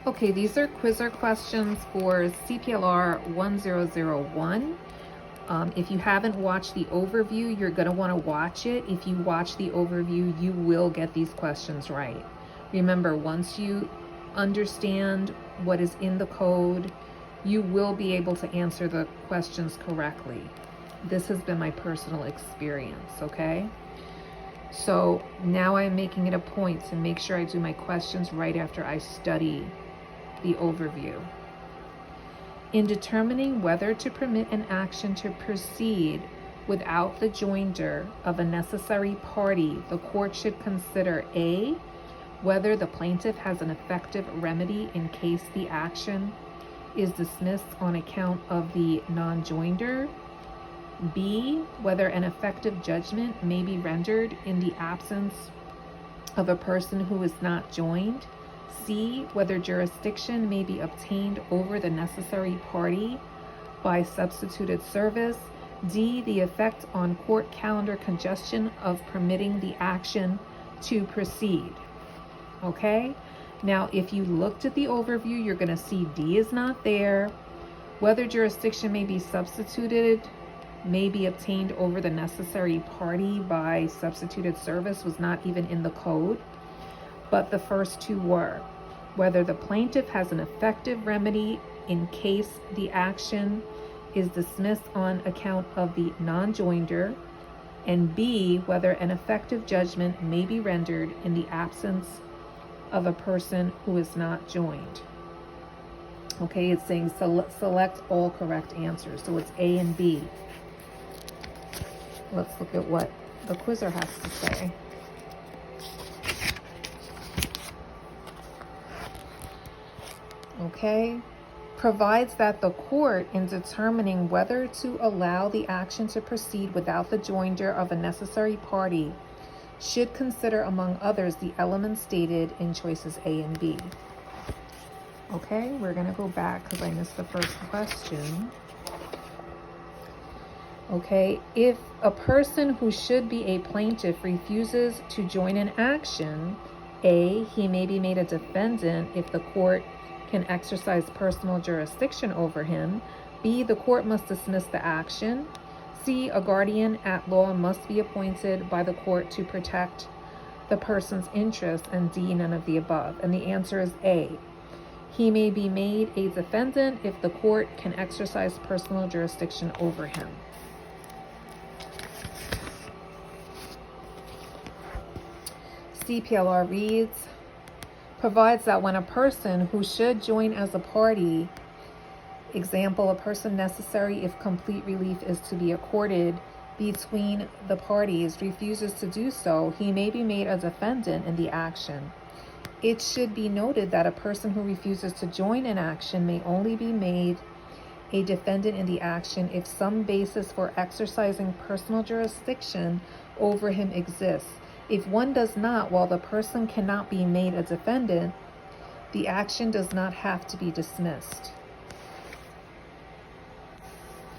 Okay, these are quizzer questions for CPLR 1001. If you haven't watched the overview, you're going to want to watch it. If you watch the overview, you will get these questions right. Remember, once you understand what is in the code, you will be able to answer the questions correctly. This has been my personal experience, okay? So now I'm making it a point to make sure I do my questions right after I study the overview. In determining whether to permit an action to proceed without the joinder of a necessary party, the court should consider A, whether the plaintiff has an effective remedy in case the action is dismissed on account of the non-joinder, B, whether an effective judgment may be rendered in the absence of a person who is not joined, C, whether jurisdiction may be obtained over the necessary party by substituted service, D, the effect on court calendar congestion of permitting the action to proceed. Okay? Now, if you looked at the overview, you're going to see D is not there. Whether jurisdiction may be substituted, may be obtained over the necessary party by substituted service was not even in the code. But the first two were. Whether the plaintiff has an effective remedy in case the action is dismissed on account of the non-joinder, and B, whether an effective judgment may be rendered in the absence of a person who is not joined. Okay, it's saying select all correct answers. So it's A and B. Let's look at what the quizzer has to say. Okay, provides that the court, in determining whether to allow the action to proceed without the joinder of a necessary party, should consider, among others, the elements stated in choices A and B. Okay, we're going to go back because I missed the first question. Okay, if a person who should be a plaintiff refuses to join an action, A, he may be made a defendant if the court can exercise personal jurisdiction over him. B, the court must dismiss the action. C, a guardian at law must be appointed by the court to protect the person's interests. And D, none of the above. And the answer is A. He may be made a defendant if the court can exercise personal jurisdiction over him. CPLR reads, provides that when a person who should join as a party, example, a person necessary if complete relief is to be accorded between the parties, refuses to do so, he may be made a defendant in the action. It should be noted that a person who refuses to join an action may only be made a defendant in the action if some basis for exercising personal jurisdiction over him exists. If one does not, while the person cannot be made a defendant, the action does not have to be dismissed.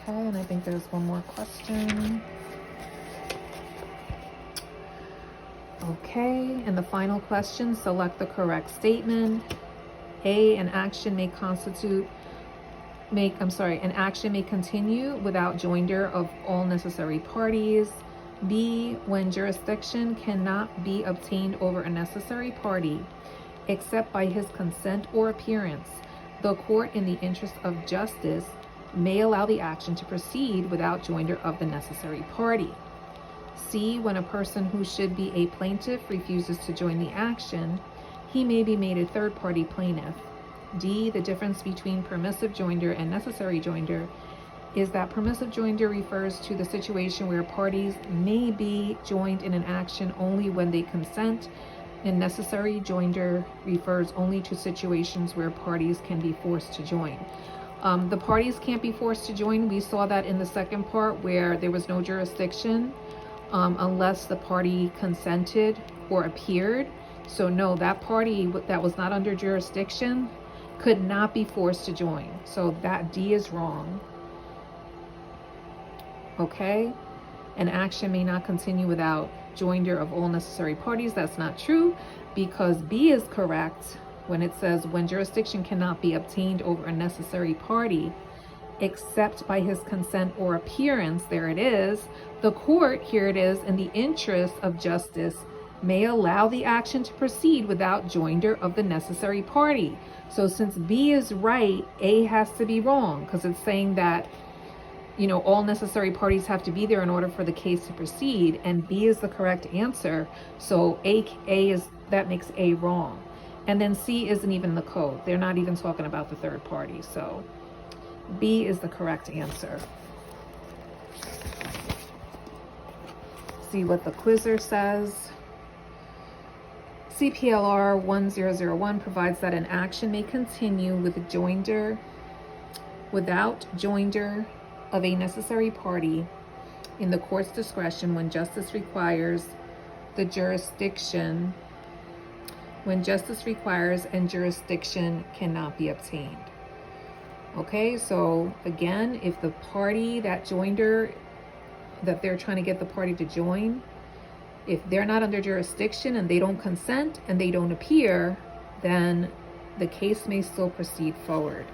Okay, and I think there's one more question. Okay, and the final question, select the correct statement. A, an action may continue without joinder of all necessary parties. B, when jurisdiction cannot be obtained over a necessary party except by his consent or appearance, the court, in the interest of justice, may allow the action to proceed without joinder of the necessary party. C, when a person who should be a plaintiff refuses to join the action, he may be made a third-party plaintiff. D, the difference between permissive joinder and necessary joinder is that permissive joinder refers to the situation where parties may be joined in an action only when they consent, and necessary joinder refers only to situations where parties can be forced to join. The parties can't be forced to join. We saw that in the second part where there was no jurisdiction unless the party consented or appeared. So no, that party that was not under jurisdiction could not be forced to join. So that D is wrong. Okay, an action may not continue without joinder of all necessary parties. That's not true because B is correct. when it says when jurisdiction cannot be obtained over a necessary party except by his consent or appearance, there it is, the court, here it is, in the interest of justice, may allow the action to proceed without joinder of the necessary party. So since B is right, A has to be wrong, because it's saying that, you know, all necessary parties have to be there in order for the case to proceed, and B is the correct answer. So A is, that makes A wrong. And then C isn't even the code. They're not even talking about the third party. So B is the correct answer. See what the quizzer says. CPLR 1001 provides that an action may continue with without joinder of a necessary party in the court's discretion when justice requires and jurisdiction cannot be obtained. Okay, so again, if the party, that joinder that they're trying to get the party to join, if they're not under jurisdiction and they don't consent and they don't appear, then the case may still proceed forward.